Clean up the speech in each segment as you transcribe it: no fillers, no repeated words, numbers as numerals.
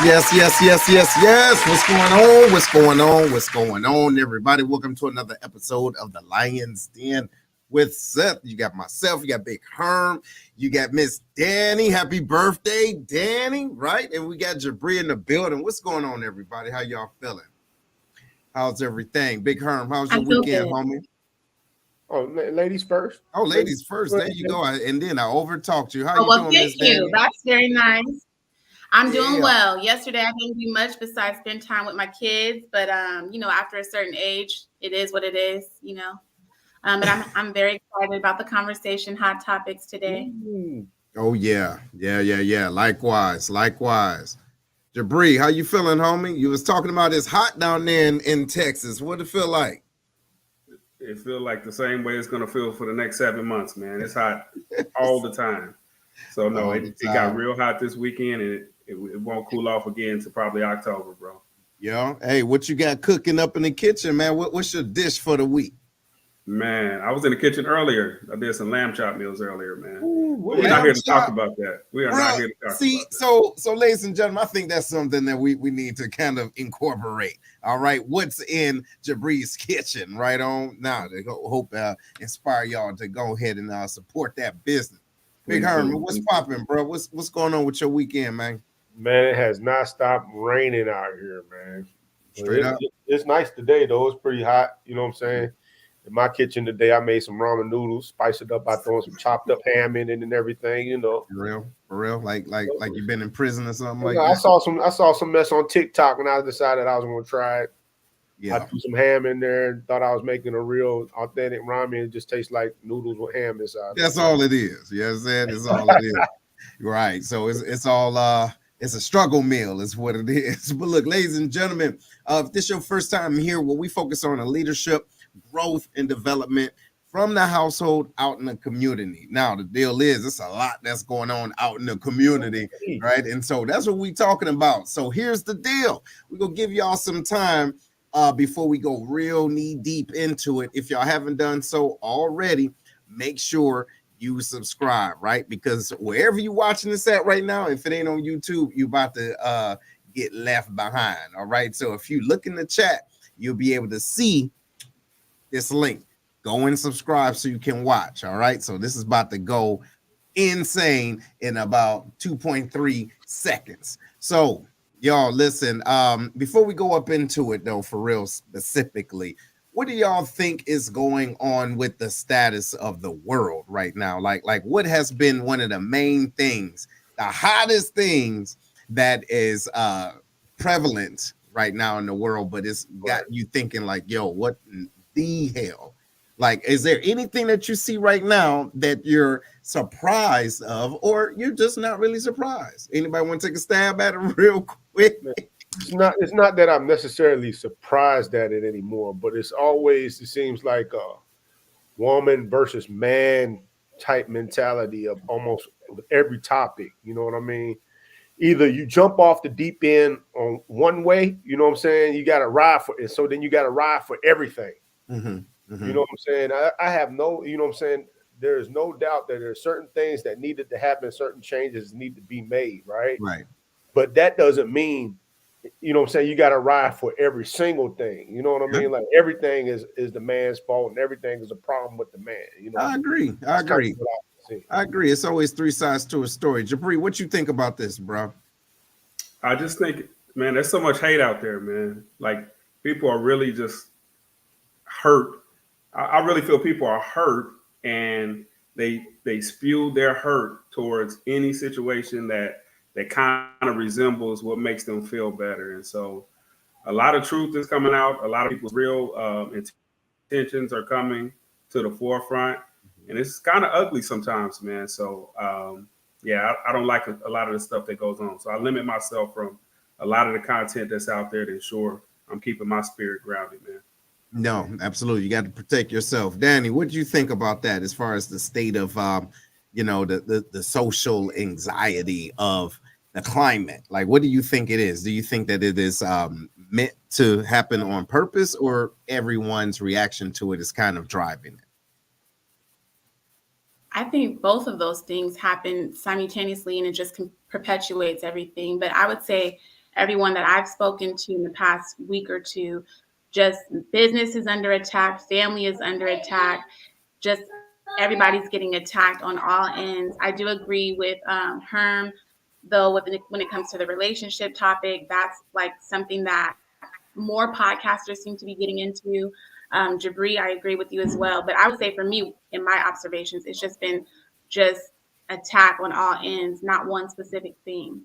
yes. What's going on? What's going on, everybody? Welcome to another episode of the Lion's Den with Seth. You got myself, you got Big Herm, you got Miss Danny. Happy birthday, Danny, right? And we got Jabri in the building. What's going on, everybody? How y'all feeling? How's everything? Big Herm, how's your weekend, homie? Oh, ladies first. Oh, ladies first. There you go. And then I overtalked you. How you doing, thank Miss you. Danny? That's very nice. I'm doing well. Yesterday I didn't do much besides spend time with my kids, but after a certain age, it is what it is, But I'm very excited about the conversation, hot topics today. Oh yeah. Likewise. Jabri, how you feeling, homie? You was talking about it's hot down there in Texas. What it feel like? It feels like the same way it's going to feel for the next 7 months, man. It's hot all the time. So no, it got real hot this weekend, and it won't cool off again until probably October, bro. Yeah. Hey, what you got cooking up in the kitchen, man? What's your dish for the week? Man, I was in the kitchen earlier. I did some lamb chop meals earlier, man. We're not here to talk about that. We are not here to talk about that. So ladies and gentlemen, I think that's something that we need to kind of incorporate. All right. What's in Jabri's kitchen? Right on. Now, they hope inspire y'all to go ahead and support that business. Big Herman, what's popping, bro? What's going on with your weekend, man? Man, it has not stopped raining out here, man. Straight up. It's nice today, though. It's pretty hot. You know what I'm saying? In my kitchen today, I made some ramen noodles, spiced it up by throwing some chopped up ham in it and everything, For real? Like you've been in prison or something like that? I saw some mess on TikTok when I decided I was going to try it. Yeah. I threw some ham in there and thought I was making a real authentic ramen. It just tastes like noodles with ham inside. That's all it is. You know what I'm saying? That's all it is. Right. So it's all it's a struggle meal is what it is. But look, ladies and gentlemen, if this is your first time here, where we focus on leadership, growth, and development from the household out in the community. Now, the deal is it's a lot that's going on out in the community, right? And so that's what we're talking about. So here's the deal. We're going to give y'all some time before we go real knee deep into it. If y'all haven't done so already, make sure you subscribe, right? Because wherever you're watching this at right now, if it ain't on YouTube, you about to get left behind. All right. So if you look in the chat, you'll be able to see this link. Go and subscribe so you can watch. All right. So this is about to go insane in about 2.3 seconds. So y'all listen, before we go up into it though, for real specifically, what do y'all think is going on with the status of the world right now? Like what has been one of the main things, the hottest things that is prevalent right now in the world, but it's got you thinking like, yo, what the hell? Like, is there anything that you see right now that you're surprised of, or you're just not really surprised? Anybody want to take a stab at it real quick? It's not that I'm necessarily surprised at it anymore, but it seems like a woman versus man type mentality of almost every topic. You know what I mean? Either you jump off the deep end on one way, you know what I'm saying? You got to ride for it. So then you got to ride for everything. You know what I'm saying? I have no, you know what I'm saying? There is no doubt that there are certain things that needed to happen, certain changes need to be made, right? Right. But that doesn't mean, you know what I'm saying, you got to ride for every single thing. You know what I mean? Like everything is the man's fault and everything is a problem with the man. You know, I agree. I agree. It's always three sides to a story. Jabri, what you think about this, bro? I just think, man, there's so much hate out there, man. Like people are really just hurt. I really feel people are hurt, and they spew their hurt towards any situation that kind of resembles what makes them feel better. And so a lot of truth is coming out. A lot of people's real intentions are coming to the forefront, and it's kind of ugly sometimes, man. So I don't like a lot of the stuff that goes on. So I limit myself from a lot of the content that's out there to ensure I'm keeping my spirit grounded, man. No, absolutely. You got to protect yourself. Danny, what do you think about that as far as the state of, the social anxiety of the climate? Like, what do you think it is? Do you think that it is meant to happen on purpose, or everyone's reaction to it is kind of driving it? I think both of those things happen simultaneously, and it just perpetuates everything. But I would say everyone that I've spoken to in the past week or two, just business is under attack, family is under attack, just everybody's getting attacked on all ends. I do agree with Herm, though, when it comes to the relationship topic, that's like something that more podcasters seem to be getting into. Jabri, I agree with you as well. But I would say for me, in my observations, it's just been just attack on all ends, not one specific theme.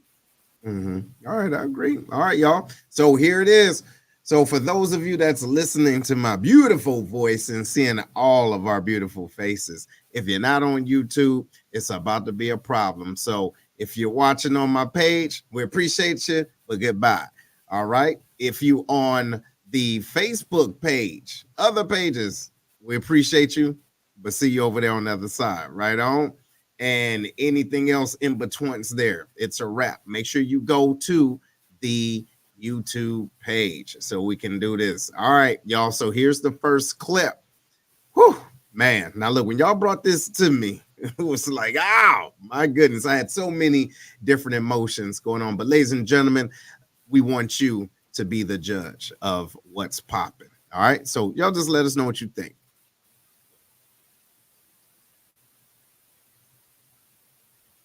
All right, I agree. All right, y'all. So here it is. So for those of you that's listening to my beautiful voice and seeing all of our beautiful faces, if you're not on YouTube, it's about to be a problem. So if you're watching on my page, we appreciate you, but goodbye. All right. If you on the Facebook page, other pages, we appreciate you, but see you over there on the other side. Right on. And anything else in between's there. It's a wrap. Make sure you go to the YouTube page so we can do this. All right, y'all. So here's the first clip. Whew, man. Now look, when y'all brought this to me, it was like, oh my goodness. I had so many different emotions going on. But ladies and gentlemen, we want you to be the judge of what's popping. All right. So y'all just let us know what you think.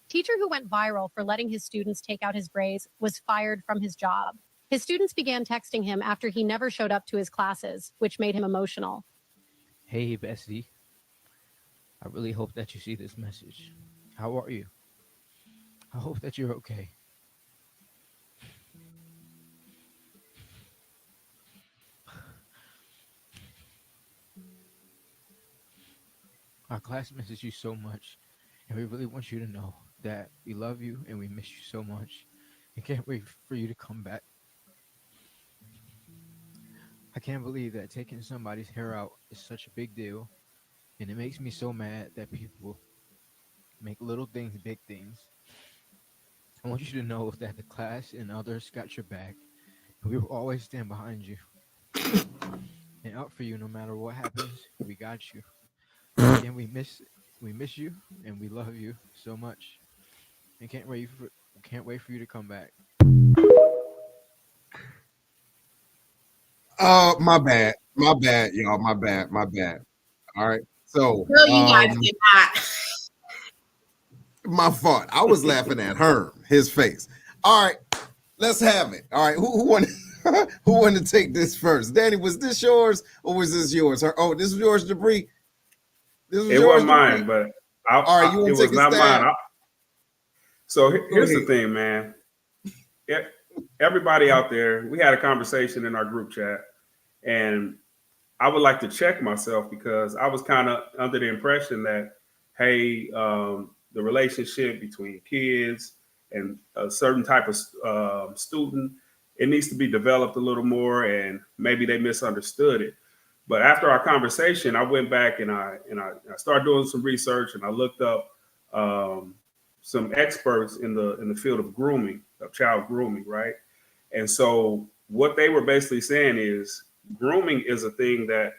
Teacher who went viral for letting his students take out his braids was fired from his job. His students began texting him after he never showed up to his classes, which made him emotional. Hey, Bessie. I really hope that you see this message. How are you? I hope that you're okay. Our class misses you so much, and we really want you to know that we love you and we miss you so much and can't wait for you to come back. I can't believe that taking somebody's hair out is such a big deal, and it makes me so mad that people make little things big things. I want you to know that the class and others got your back, and we will always stand behind you and out for you no matter what happens. We got you. Again, we miss you and we love you so much. And can't wait for you to come back. My bad, y'all. My bad. All right. So No, you guys did not. my fault. I was laughing at Herm, his face. All right, let's have it. All right, who wanted who wanted to take this first? Danny, was this yours or was this yours? Oh, this was yours, Jabri. It wasn't mine, but all right, it was not mine. So here's the thing, man. Everybody out there, we had a conversation in our group chat, and I would like to check myself because I was kind of under the impression that, hey, the relationship between kids and a certain type of student, it needs to be developed a little more, and maybe they misunderstood it. But after our conversation, I went back and I started doing some research, and I looked up some experts in the field of grooming, of child grooming, right? And so what they were basically saying is grooming is a thing that,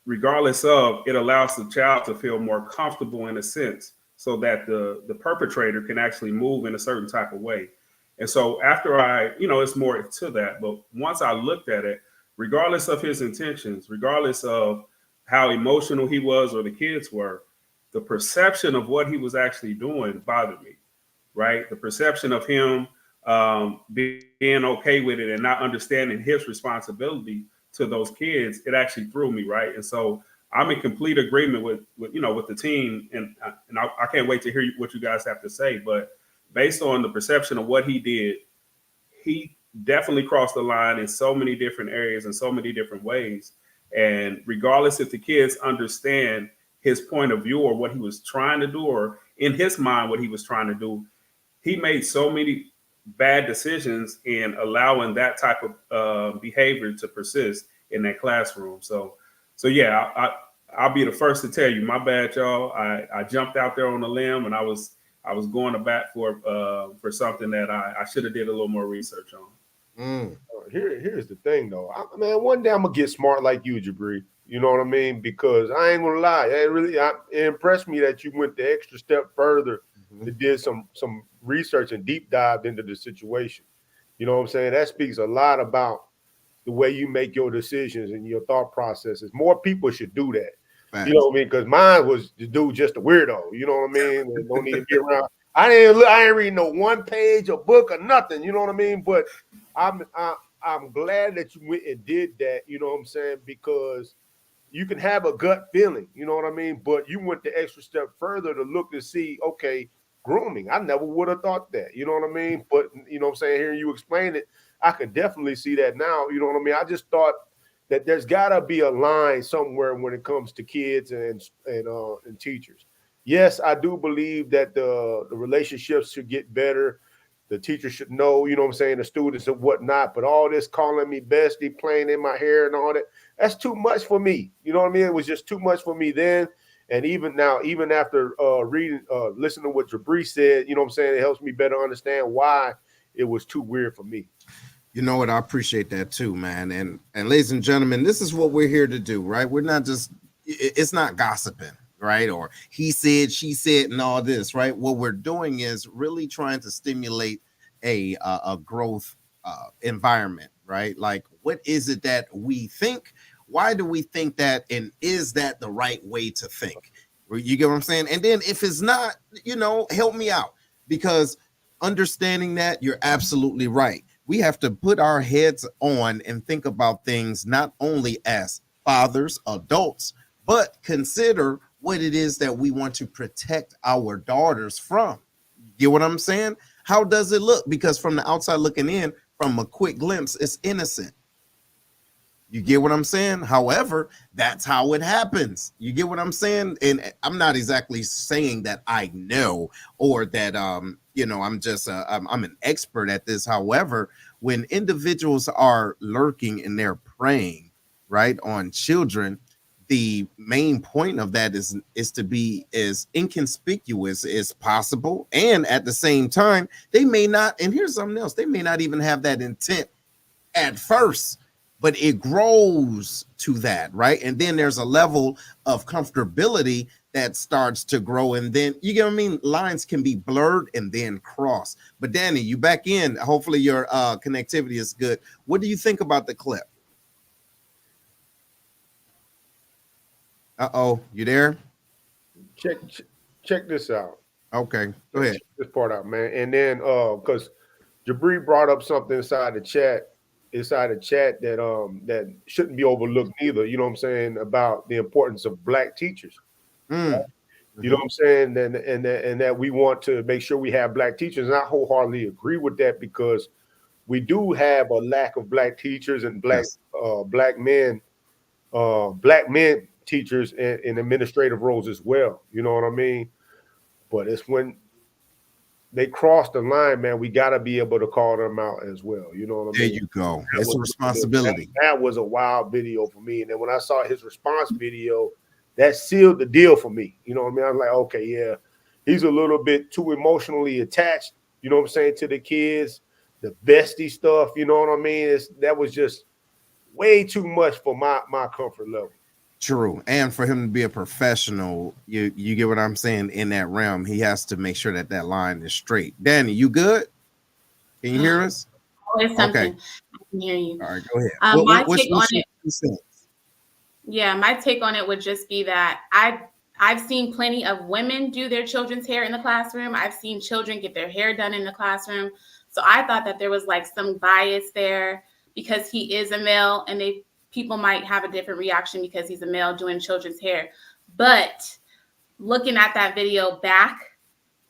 regardless of, it allows the child to feel more comfortable in a sense, so that the perpetrator can actually move in a certain type of way. And so after it's more to that, but once I looked at it, regardless of his intentions, regardless of how emotional he was or the kids were, the perception of what he was actually doing bothered me, right? The perception of him being okay with it and not understanding his responsibility to those kids, it actually threw me, right? And so I'm in complete agreement with the team, and I can't wait to hear what you guys have to say. But based on the perception of what he did, he definitely crossed the line in so many different areas in so many different ways. And regardless if the kids understand his point of view or what he was trying to do, or in his mind what he was trying to do, he made so many bad decisions in allowing that type of behavior to persist in that classroom. So yeah, I'll be the first to tell you, my bad, y'all. I jumped out there on a limb, and I was going to bat for something that I should have did a little more research on. Here's the thing, though. Man, one day I'm gonna get smart like you, Jabri. You know what I mean? Because I ain't gonna lie, it impressed me that you went the extra step further and did some research and deep dived into the situation. You know what I'm saying? That speaks a lot about the way you make your decisions and your thought processes. More people should do that. You know what I mean? Because mine was the dude just a weirdo. You know what I mean? And don't need to be around. I ain't reading no one page or book or nothing. You know what I mean? But I'm glad that you went and did that. You know what I'm saying? Because you can have a gut feeling, you know what I mean? But you went the extra step further to look to see, okay, grooming. I never would have thought that, you know what I mean? But you know what I'm saying? Hearing you explain it, I can definitely see that now. You know what I mean? I just thought that there's gotta be a line somewhere when it comes to kids and teachers. Yes, I do believe that the relationships should get better. The teacher should know, you know what I'm saying, the students and whatnot. But all this calling me bestie, playing in my hair and all that, that's too much for me. You know what I mean? It was just too much for me then. And even now, even after listening to what Jabri said, you know what I'm saying, it helps me better understand why it was too weird for me. You know what? I appreciate that too, man. And ladies and gentlemen, this is what we're here to do, right? We're not just, it's not gossiping, right? Or he said, she said, and all this, right? What we're doing is really trying to stimulate a growth environment, right? Like, what is it that we think? Why do we think that? And is that the right way to think? You get what I'm saying? And then if it's not, you know, help me out, because understanding that, you're absolutely right. We have to put our heads on and think about things not only as fathers, adults, but consider what it is that we want to protect our daughters from. You get what I'm saying? How does it look? Because from the outside looking in, from a quick glimpse, it's innocent. You get what I'm saying? However, that's how it happens. You get what I'm saying? And I'm not exactly saying that I know, or that you know, I'm just I'm an expert at this. However, when individuals are lurking and they're preying, right, on children, the main point of that is to be as inconspicuous as possible. And at the same time, they may not, and here's something else, they may not even have that intent at first, but it grows to that, right? And then there's a level of comfortability that starts to grow, and then, you get what I mean, lines can be blurred and then cross. But Danny, you back in, hopefully your connectivity is good. What do you think about the clip? Uh-oh, you there? Check this out. Okay, go ahead. Check this part out, man. And then because Jabri brought up something inside the chat that that shouldn't be overlooked either, you know what I'm saying, about the importance of black teachers. Right? You know what I'm saying? And that we want to make sure we have black teachers. And I wholeheartedly agree with that, because we do have a lack of black teachers and black men teachers in administrative roles as well. You know what I mean? But it's when they cross the line, man, we got to be able to call them out as well. You know what I mean? There you go. It's a responsibility. That was a wild video for me. And then when I saw his response video, that sealed the deal for me. You know what I mean? I was like, okay, yeah, he's a little bit too emotionally attached, you know what I'm saying, to the kids, the bestie stuff, you know what I mean? That was just way too much for my comfort level. True. And for him to be a professional, you get what I'm saying, in that realm, he has to make sure that line is straight. Danny, you good? Can you hear us? Okay. I can hear you. All right, go ahead. My take on it would just be that I've seen plenty of women do their children's hair in the classroom. I've seen children get their hair done in the classroom. So I thought that there was like some bias there because he is a male, and people might have a different reaction because he's a male doing children's hair. But looking at that video back,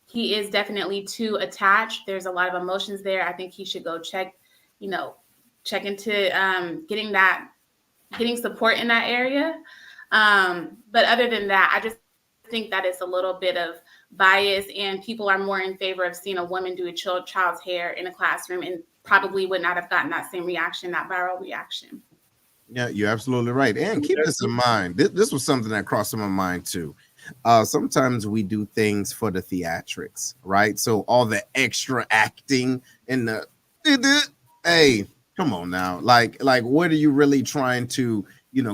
he is definitely too attached. There's a lot of emotions there. I think he should go check into getting support in that area. But other than that, I just think that it's a little bit of bias, and people are more in favor of seeing a woman do a child's hair in a classroom, and probably would not have gotten that same reaction, that viral reaction. Yeah, you're absolutely right. And keep this in mind. This was something that crossed my mind too. Sometimes we do things for the theatrics, right? So all the extra acting and hey, come on now. Like what are you really trying to,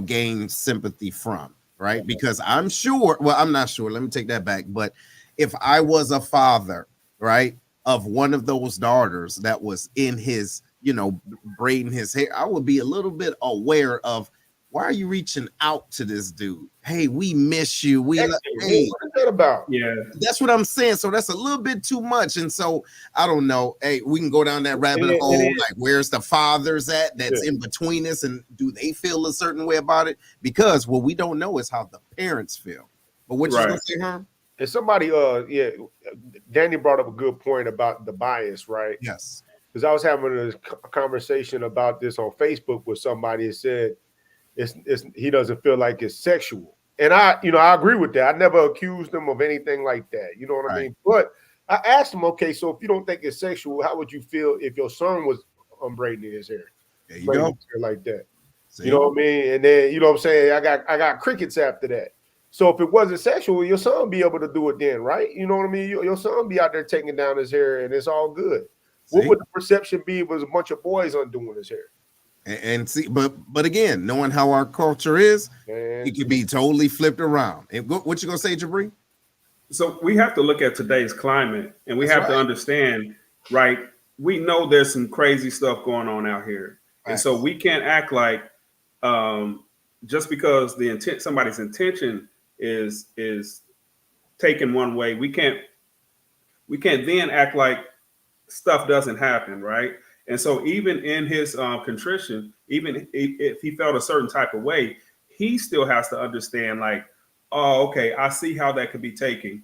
gain sympathy from, right? Because I'm not sure. Let me take that back. But if I was a father, right, of one of those daughters that was in his braiding his hair, I would be a little bit aware of, why are you reaching out to this dude? Hey, we miss you. Hey, what is that about? Yeah, that's what I'm saying. So that's a little bit too much. And so I don't know. Hey, we can go down that rabbit hole. Like, where's the fathers at that's in between us? And do they feel a certain way about it? Because what we don't know is how the parents feel. But what you gonna say, Herm? And somebody, Danny brought up a good point about the bias, right? Yes. Because I was having a conversation about this on Facebook with somebody that said he doesn't feel like it's sexual. And I agree with that. I never accused him of anything like that. You know what I mean? But I asked him, okay, so if you don't think it's sexual, how would you feel if your son was unbraiding his hair? There you go. Like that. See? You know what I mean? And then, you know what I'm saying? I got crickets after that. So if it wasn't sexual, your son be able to do it then, right? You know what I mean? Your son be out there taking down his hair and it's all good. See? What would the perception be if it was a bunch of boys undoing his hair? And see, but again, knowing how our culture is, it could be totally flipped around. And what you gonna say, Jabri? So we have to look at today's climate, and we have to understand, right? We know there's some crazy stuff going on out here, and so we can't act like just because somebody's intention is taken one way, we can't then act like stuff doesn't happen, right? And so even in his contrition, even if he felt a certain type of way, he still has to understand, like, oh, okay, I see how that could be taken.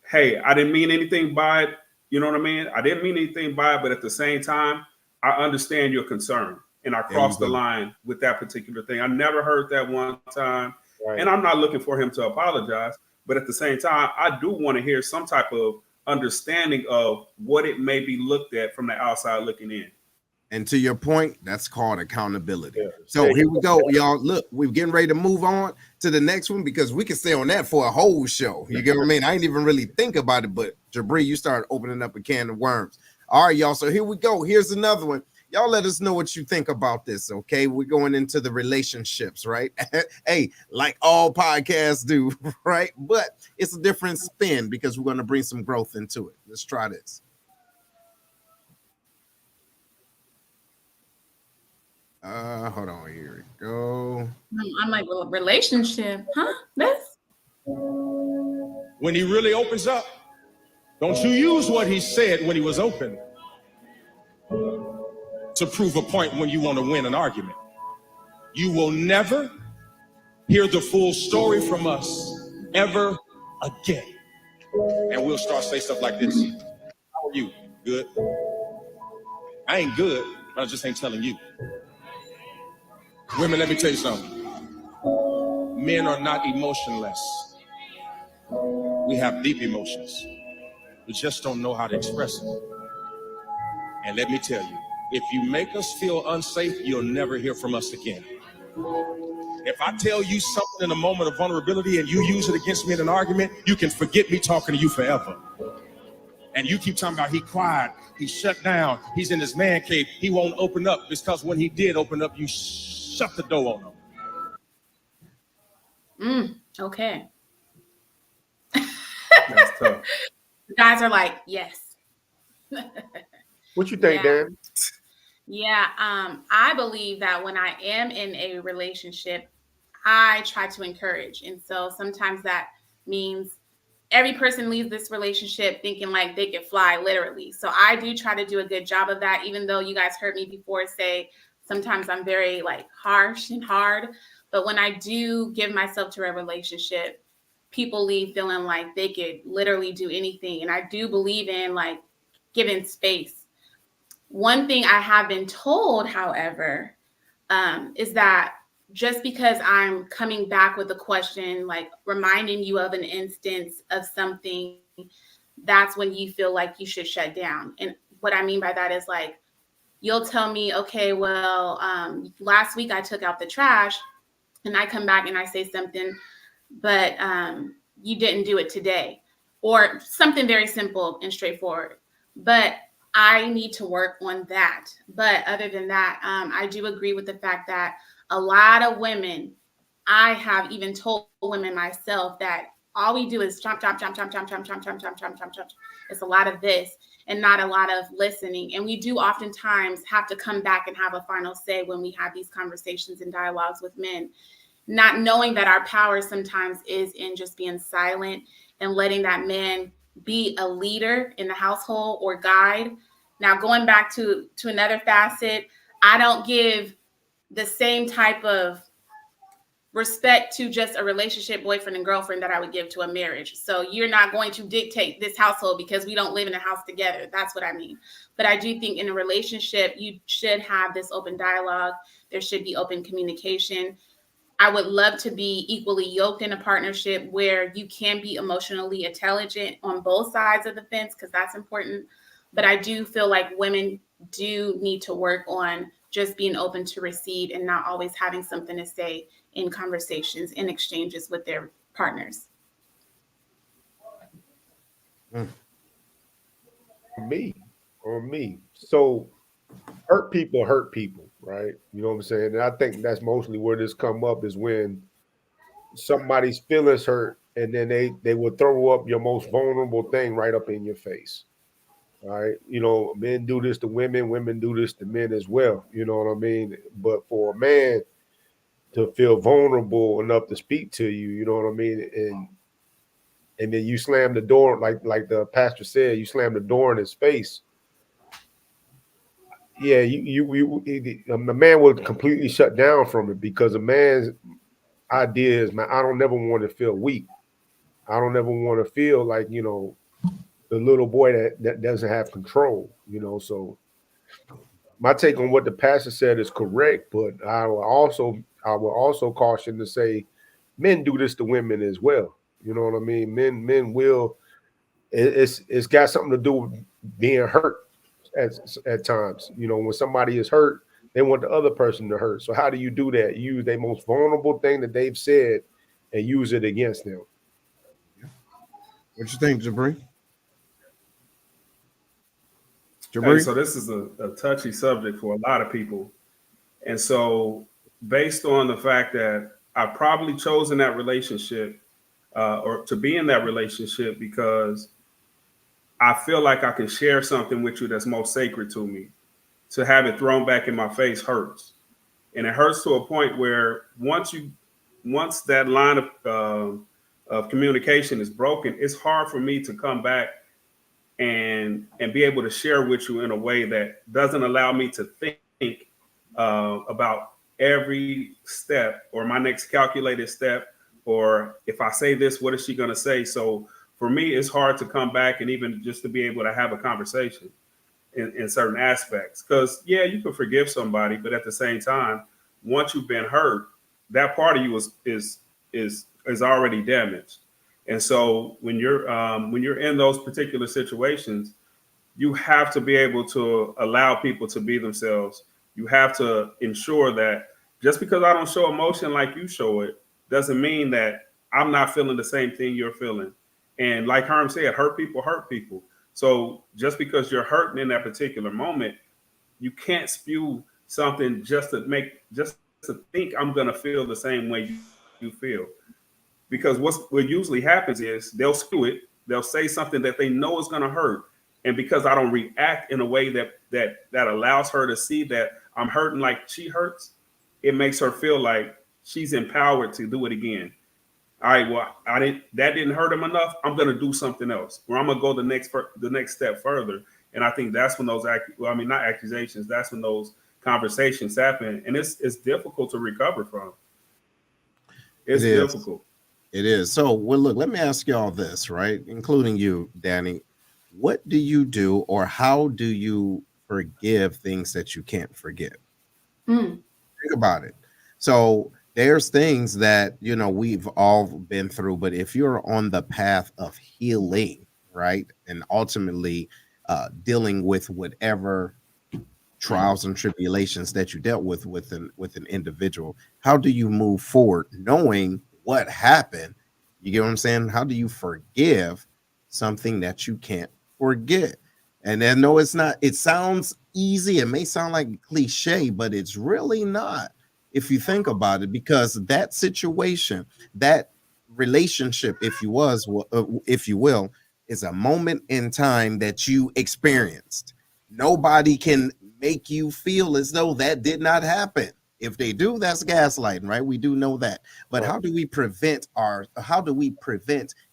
Hey, I didn't mean anything by it. You know what I mean? I didn't mean anything by it, but at the same time, I understand your concern. And I crossed the line with that particular thing. I never heard that one time. Right. And I'm not looking for him to apologize. But at the same time, I do want to hear some type of understanding of what it may be looked at from the outside looking in. And to your point, that's called accountability. So here we go, y'all. Look, we're getting ready to move on to the next one because we can stay on that for a whole show. You get what I mean? I didn't even really think about it, but Jabri, you started opening up a can of worms. All right, y'all. So here we go. Here's another one. Y'all let us know what you think about this, okay? We're going into the relationships, right? Hey, like all podcasts do, right? But it's a different spin because we're going to bring some growth into it. Let's try this. Hold on, here we go. I'm like, well, relationship, huh? This? When he really opens up, don't you use what he said when he was open to prove a point when you want to win an argument. You will never hear the full story from us ever again. And we'll start saying stuff like this. How are you? Good? I ain't good, but I just ain't telling you. Women, let me tell you something. Men are not emotionless. We have deep emotions. We just don't know how to express them. And let me tell you, if you make us feel unsafe, you'll never hear from us again. If I tell you something in a moment of vulnerability and you use it against me in an argument, you can forget me talking to you forever. And you keep talking about he quiet, he shut down, he's in his man cave, he won't open up, because when he did open up, you shut the door on him. Okay. That's tough. The guys are like, yes. What you think, Dan? Yeah, I believe that when I am in a relationship, I try to encourage. And so sometimes that means every person leaves this relationship thinking like they could fly, literally. So I do try to do a good job of that, even though you guys heard me before say sometimes I'm very like harsh and hard. But when I do give myself to a relationship, people leave feeling like they could literally do anything. And I do believe in like giving space. One thing I have been told, however, is that just because I'm coming back with a question, like reminding you of an instance of something, that's when you feel like you should shut down. And what I mean by that is like, you'll tell me, okay, well, last week I took out the trash, and I come back and I say something, but you didn't do it today, or something very simple and straightforward. But I need to work on that. But other than that, I do agree with the fact that a lot of women, I have even told women myself that all we do is jump, jump, jump, jump, jump, jump, jump, jump, jump, jump, jump, jump. It's a lot of this. and not a lot of listening. And we do oftentimes have to come back and have a final say when we have these conversations and dialogues with men, not knowing that our power sometimes is in just being silent and letting that man be a leader in the household or guide. Now, going back to another facet, I don't give the same type of respect to just a relationship, boyfriend and girlfriend, that I would give to a marriage. So you're not going to dictate this household because we don't live in a house together. That's what I mean. But I do think in a relationship, you should have this open dialogue. There should be open communication. I would love to be equally yoked in a partnership where you can be emotionally intelligent on both sides of the fence, because that's important. But I do feel like women do need to work on just being open to receive and not always having something to say in conversations, in exchanges with their partners. On me. So hurt people, right? You know what I'm saying? And I think that's mostly where this come up, is when somebody's feelings hurt, and then they will throw up your most vulnerable thing right up in your face. All right. You know, men do this to women, women do this to men as well. You know what I mean? But for a man to feel vulnerable enough to speak to you, you know what I mean? And then you slam the door, like the pastor said, you slam the door in his face. Yeah, a man will completely shut down from it, because a man's idea is, man, I don't never want to feel weak. I don't ever want to feel like, you know, the little boy that doesn't have control, you know. So my take on what the pastor said is correct, but I will also caution to say men do this to women as well. You know what I mean? Men will. It's got something to do with being hurt at times. You know, when somebody is hurt, they want the other person to hurt. So how do you do that? Use their most vulnerable thing that they've said and use it against them. What you think, Jabri? Hey, so this is a touchy subject for a lot of people. And so based on the fact that I've probably chosen that relationship or to be in that relationship because I feel like I can share something with you that's most sacred to me. To have it thrown back in my face hurts. And it hurts to a point where once that line of communication is broken, it's hard for me to come back and be able to share with you in a way that doesn't allow me to think about every step or my next calculated step, or if I say this, what is she going to say? So for me, it's hard to come back and even just to be able to have a conversation in certain aspects. Because yeah, you can forgive somebody, but at the same time, once you've been hurt, that part of you is already damaged. And so when you're in those particular situations, you have to be able to allow people to be themselves. You have to ensure that just because I don't show emotion like you show it, doesn't mean that I'm not feeling the same thing you're feeling. And like Herm said, hurt people hurt people. So just because you're hurting in that particular moment, you can't spew something just to think I'm going to feel the same way you feel. Because what usually happens is they'll spew it, they'll say something that they know is going to hurt, and because I don't react in a way that allows her to see that I'm hurting like she hurts, it makes her feel like she's empowered to do it again. All right, well, that didn't hurt him enough. I'm going to do something else, or I'm going to go the next step further. And I think that's when those not accusations. That's when those conversations happen, and it's difficult to recover from. It's difficult. It is. So, well, look, let me ask y'all this, right? Including you, Danny. What do you do, or how do you forgive things that you can't forgive? Think about it. So there's things that, you know, we've all been through, but if you're on the path of healing, right, and ultimately dealing with whatever trials and tribulations that you dealt with an individual, how do you move forward knowing what happened? You get what I'm saying? How do you forgive something that you can't forget? And then no, it's not. It sounds easy. It may sound like cliche, but it's really not if you think about it, because that situation, that relationship, if you will, is a moment in time that you experienced. Nobody can make you feel as though that did not happen. If they do, that's gaslighting, right? We do know that. But Right. how do we prevent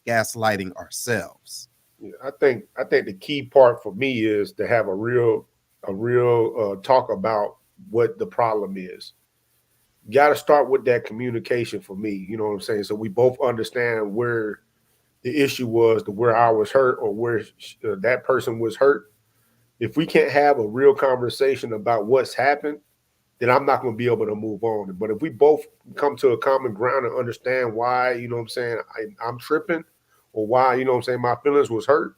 gaslighting ourselves? Yeah, I think the key part for me is to have a real talk about what the problem is. You got to start with that communication for me. You know what I'm saying? So we both understand where the issue was, to where I was hurt, or where that person was hurt. If we can't have a real conversation about what's happened, then I'm not going to be able to move on. But if we both come to a common ground and understand why, you know what I'm saying, I'm tripping, or why, you know what I'm saying, my feelings was hurt,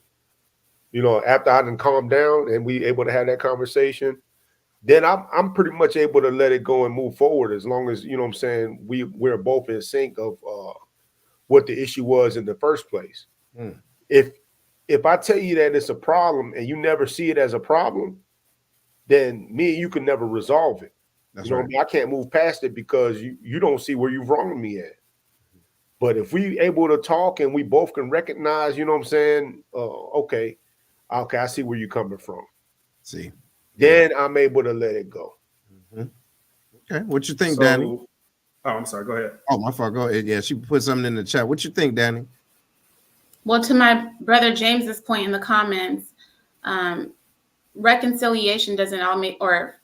you know, after I done calmed down and we able to have that conversation, then I'm pretty much able to let it go and move forward, as long as, you know what I'm saying, we're both in sync of what the issue was in the first place. Mm. If I tell you that it's a problem and you never see it as a problem, then me and you can never resolve it. That's you know right. what I mean? I can't move past it because you don't see where you've wronged me at. But if we able to talk and we both can recognize, you know what I'm saying, okay, I see where you're coming from. See, Then I'm able to let it go. Mm-hmm. Okay, what you think, So, Danny? oh, I'm sorry. Go ahead. Oh, my fault. Go ahead. Yeah, she put something in the chat. What you think, Danny? Well, to my brother James's point in the comments, reconciliation doesn't all make, or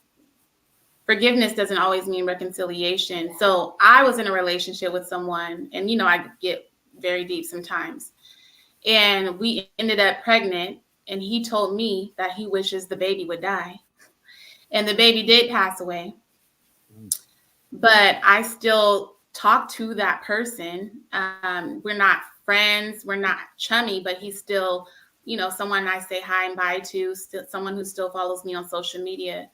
forgiveness doesn't always mean reconciliation. So I was in a relationship with someone, and you know, I get very deep sometimes, and we ended up pregnant, and he told me that he wishes the baby would die, and the baby did pass away. But I still talk to that person. We're not friends, we're not chummy, but he's still, you know, someone I say hi and bye to, someone who still follows me on social media.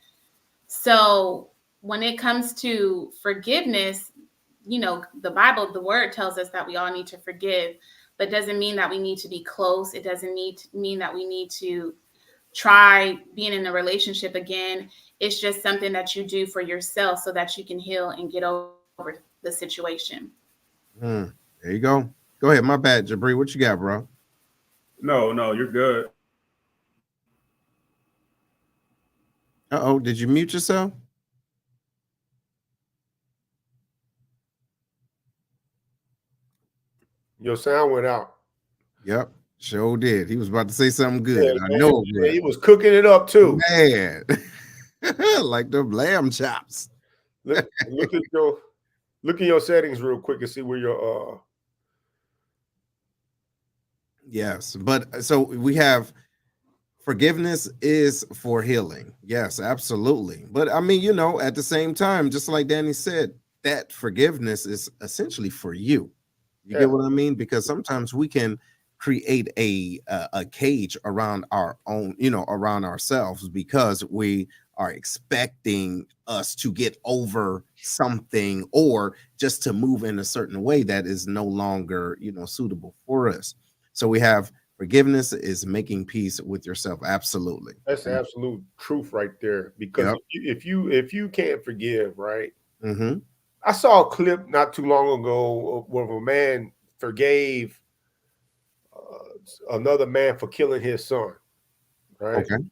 So when it comes to forgiveness, you know, the Bible, the word tells us that we all need to forgive, but doesn't mean that we need to be close. It doesn't mean that we need to try being in a relationship again. It's just something that you do for yourself so that you can heal and get over the situation. There you go. Go ahead. My bad, Jabri. What you got, bro? No, you're good. Uh-oh, did you mute yourself? Your sound went out. Yep, sure did. He was about to say something good. Yeah, I man. know. Yeah, he was cooking it up too. Man, like the lamb chops. Look at your settings real quick and see where your Yes, but so we have forgiveness is for healing. Yes, absolutely. But I mean, you know, at the same time, just like Danny said, that forgiveness is essentially for you. You get what I mean? Because sometimes we can create a cage around our own, you know, around ourselves, because we are expecting us to get over something, or just to move in a certain way that is no longer, you know, suitable for us. So we have forgiveness is making peace with yourself. Absolutely. That's the absolute truth right there. Because if you can't forgive, right? Mm-hmm. I saw a clip not too long ago where a man forgave another man for killing his son, right? Okay.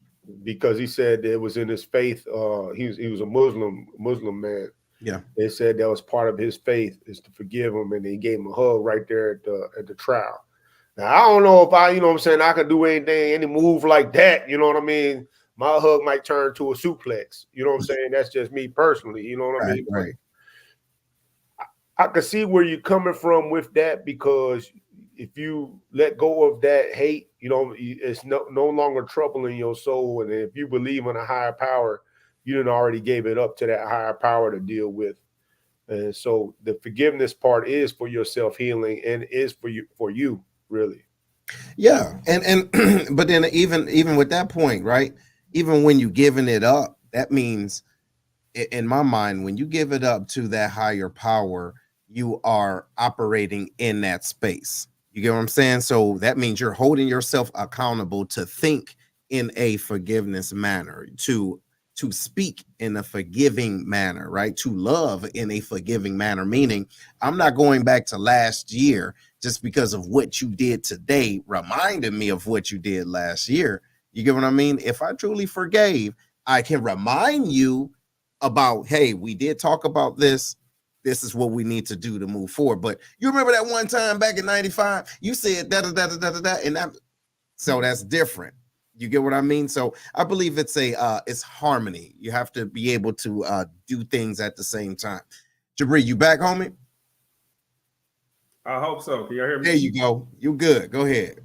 Because he said it was in his faith. He was a Muslim man. Yeah. They said that was part of his faith, is to forgive him, and he gave him a hug right there at the trial. Now, I don't know if you know what I'm saying, I can do any move like that. You know what I mean? My hug might turn to a suplex. You know what I'm saying? That's just me personally. You know what I mean? Right. I can see where you're coming from with that, because if you let go of that hate, you know, it's no longer troubling your soul. And if you believe in a higher power, you done already gave it up to that higher power to deal with. And so the forgiveness part is for your self-healing, and is for you really. Yeah. And but then even with that point, right? Even when you giving it up, that means, in my mind, when you give it up to that higher power, you are operating in that space. You get what I'm saying? So that means you're holding yourself accountable to think in a forgiveness manner, to speak in a forgiving manner, right? To love in a forgiving manner, meaning I'm not going back to last year just because of what you did today reminded me of what you did last year. You get what I mean? If I truly forgave, I can remind you about, hey, we did talk about this. This is what we need to do to move forward. But you remember that one time back in 95, you said da da da da da da, and that, so that's different. You get what I mean? So I believe it's harmony. You have to be able to do things at the same time. Jabri, you back, homie? I hope so. Can you hear me? There you go. You good. Go ahead.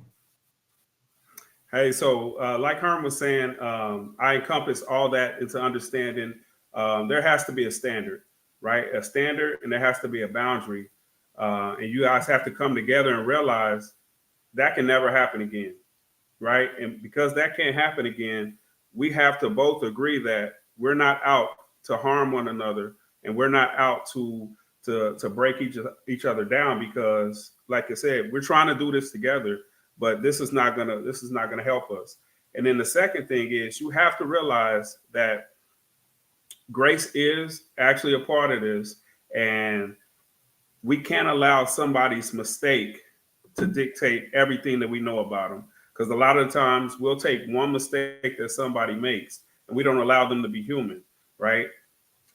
Hey, so like Herm was saying, I encompass all that into understanding there has to be a standard, right? A standard, and there has to be a boundary. And you guys have to come together and realize that can never happen again, right? And because that can't happen again, we have to both agree that we're not out to harm one another, and we're not out to break each other down, because, like I said, we're trying to do this together, but this is not gonna help us. And then the second thing is, you have to realize that grace is actually a part of this, and we can't allow somebody's mistake to dictate everything that we know about them. Because a lot of times we'll take one mistake that somebody makes and we don't allow them to be human, right?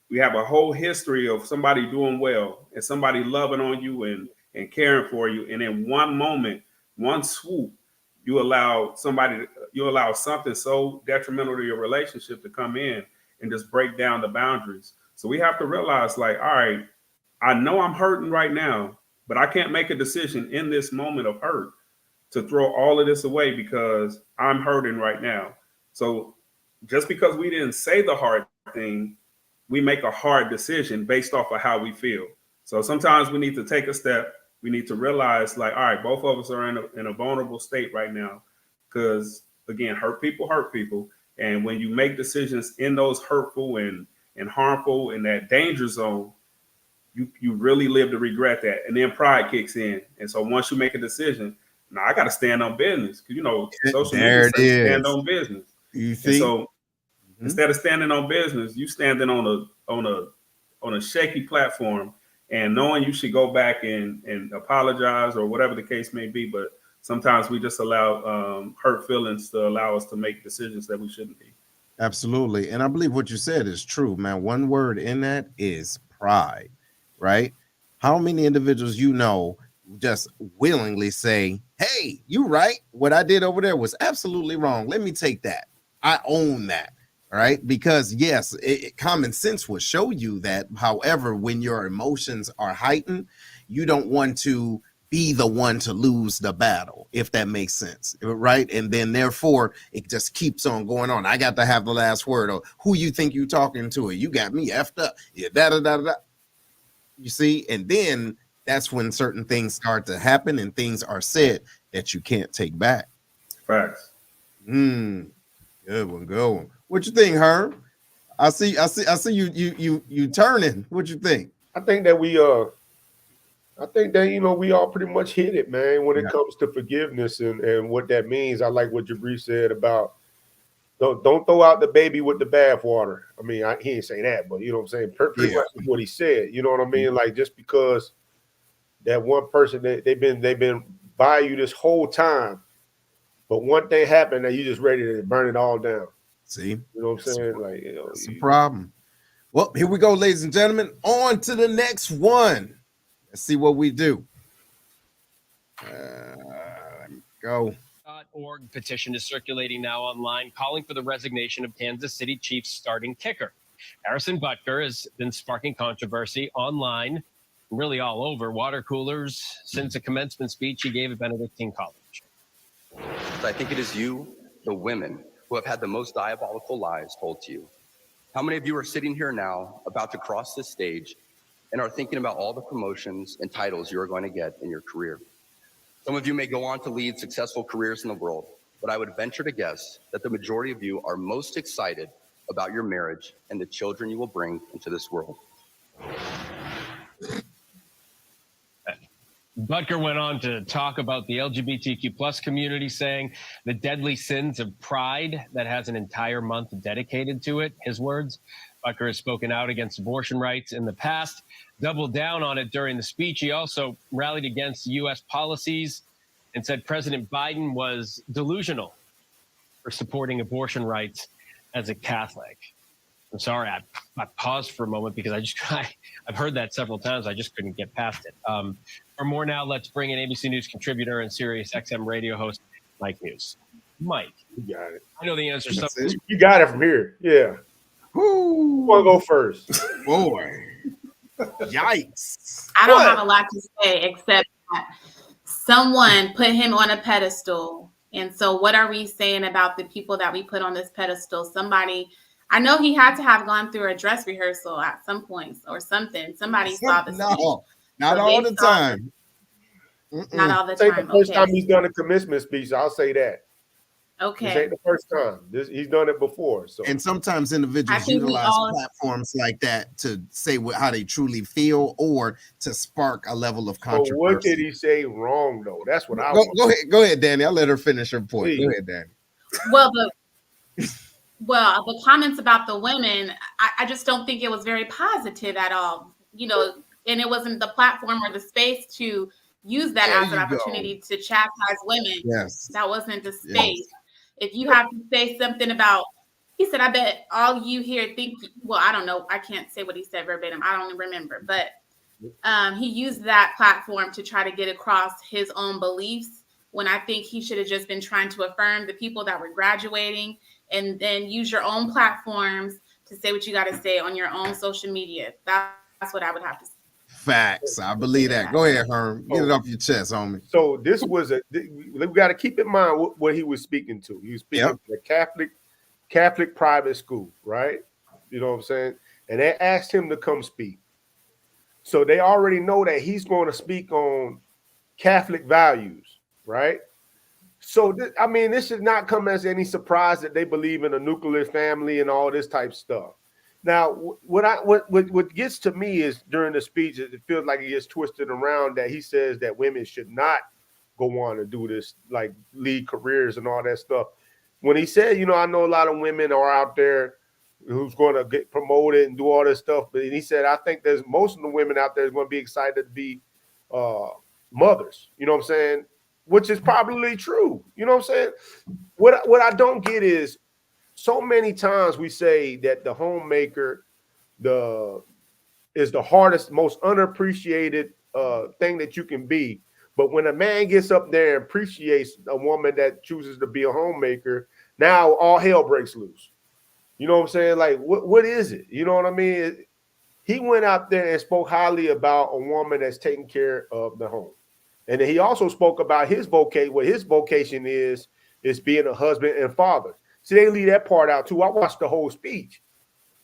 We have a whole history of somebody doing well and somebody loving on you and caring for you. And in one moment, one swoop, you allow something so detrimental to your relationship to come in and just break down the boundaries. So we have to realize, like, all right, I know I'm hurting right now, but I can't make a decision in this moment of hurt to throw all of this away because I'm hurting right now. So just because we didn't say the hard thing, we make a hard decision based off of how we feel. So sometimes we need to take a step. We need to realize, like, all right, both of us are in a vulnerable state right now, because, again, hurt people. And when you make decisions in those hurtful and harmful, in that danger zone, you really live to regret that. And then pride kicks in. And so once you make a decision, now I got to stand on business, because, social media says stand on business. You see? And so instead of standing on business, you standing on a shaky platform, and knowing you should go back and apologize or whatever the case may be. But sometimes we just allow hurt feelings to allow us to make decisions that we shouldn't be. Absolutely. And I believe what you said is true, man. One word in that is pride, right? How many individuals just willingly say, hey, you right. What I did over there was absolutely wrong. Let me take that. I own that. Right? Because yes, common sense will show you that. However, when your emotions are heightened, you don't want to be the one to lose the battle, if that makes sense. Right? And then therefore it just keeps on going on. I got to have the last word. Or who you think you talking to? You got me effed up. Yeah, da. You see, and then that's when certain things start to happen and things are said that you can't take back. Facts. Good one. What you think, Herm? I see you turning. What you think? I think that we all pretty much hit it, man, when it comes to forgiveness and what that means. I like what Jabri said about don't throw out the baby with the bathwater. I mean, he didn't say that, but you know what I'm saying? Pretty much is what he said. You know what I mean? Like, just because that one person they've been by you this whole time, but one thing happened and you just ready to burn it all down. See, you know what I'm saying? Like, that's the problem. Well, here we go, ladies and gentlemen. On to the next one. Let's see what we do. Let me go. .org petition is circulating now online, calling for the resignation of Kansas City Chiefs starting kicker. Harrison Butker has been sparking controversy online, really all over water coolers, since a commencement speech he gave at Benedictine College. I think it is you, the women, who have had the most diabolical lies told to you. How many of you are sitting here now about to cross this stage and are thinking about all the promotions and titles you are going to get in your career? Some of you may go on to lead successful careers in the world, but I would venture to guess that the majority of you are most excited about your marriage and the children you will bring into this world. Butker went on to talk about the LGBTQ plus community, saying the deadly sins of pride that has an entire month dedicated to it. His words, Butker has spoken out against abortion rights in the past, doubled down on it during the speech. He also rallied against U.S. policies and said President Biden was delusional for supporting abortion rights as a Catholic. I'm sorry, I paused for a moment because I've heard that several times. I just couldn't get past it. For more now, let's bring in ABC News contributor and Sirius XM radio host, Mike News. Mike, You got it. I know the answer. You got it from here. Yeah. Who want to go first? Boy. Yikes. I don't have a lot to say except that someone put him on a pedestal. And so what are we saying about the people that we put on this pedestal? Somebody, I know he had to have gone through a dress rehearsal at some points or something. Somebody saw the speech. No, not all the time. Not all the I think time. the first time he's done a commencement speech, I'll say that. Okay. This ain't the first time. He's done it before. So, and sometimes individuals utilize platforms like that to say how they truly feel or to spark a level of controversy. So what did he say wrong though? That's what I want. Go ahead, Danny. I'll let her finish her point. Please. Go ahead, Danny. Well, the comments about the women, I just don't think it was very positive at all. You know, and it wasn't the platform or the space to use that as an opportunity to chastise women. Yes. That wasn't the space. Yes. If you have to say something about, he said, I bet all you here think, well, I don't know. I can't say what he said verbatim. I don't remember. But he used that platform to try to get across his own beliefs when I think he should have just been trying to affirm the people that were graduating and then use your own platforms to say what you got to say on your own social media. That's what I would have to say. Facts. I believe that. Go ahead, Herm. Get it off your chest, homie. So this was we got to keep in mind what he was speaking to. He was speaking to a Catholic private school, right? You know what I'm saying? And they asked him to come speak. So they already know that he's going to speak on Catholic values, right? So this should not come as any surprise that they believe in a nuclear family and all this type of stuff. Now, what gets to me is during the speech, it feels like it gets twisted around that he says that women should not go on to do this, like lead careers and all that stuff. When he said, I know a lot of women are out there who's going to get promoted and do all this stuff, but he said, I think there's most of the women out there is going to be excited to be mothers. You know what I'm saying? Which is probably true. You know what I'm saying? What I don't get is, so many times we say that the homemaker is the hardest, most unappreciated thing that you can be. But when a man gets up there and appreciates a woman that chooses to be a homemaker, now all hell breaks loose. You know what I'm saying? Like, what is it? You know what I mean? He went out there and spoke highly about a woman that's taking care of the home. And then he also spoke about his vocation. What his vocation is being a husband and father. See, they leave that part out too. I watched the whole speech.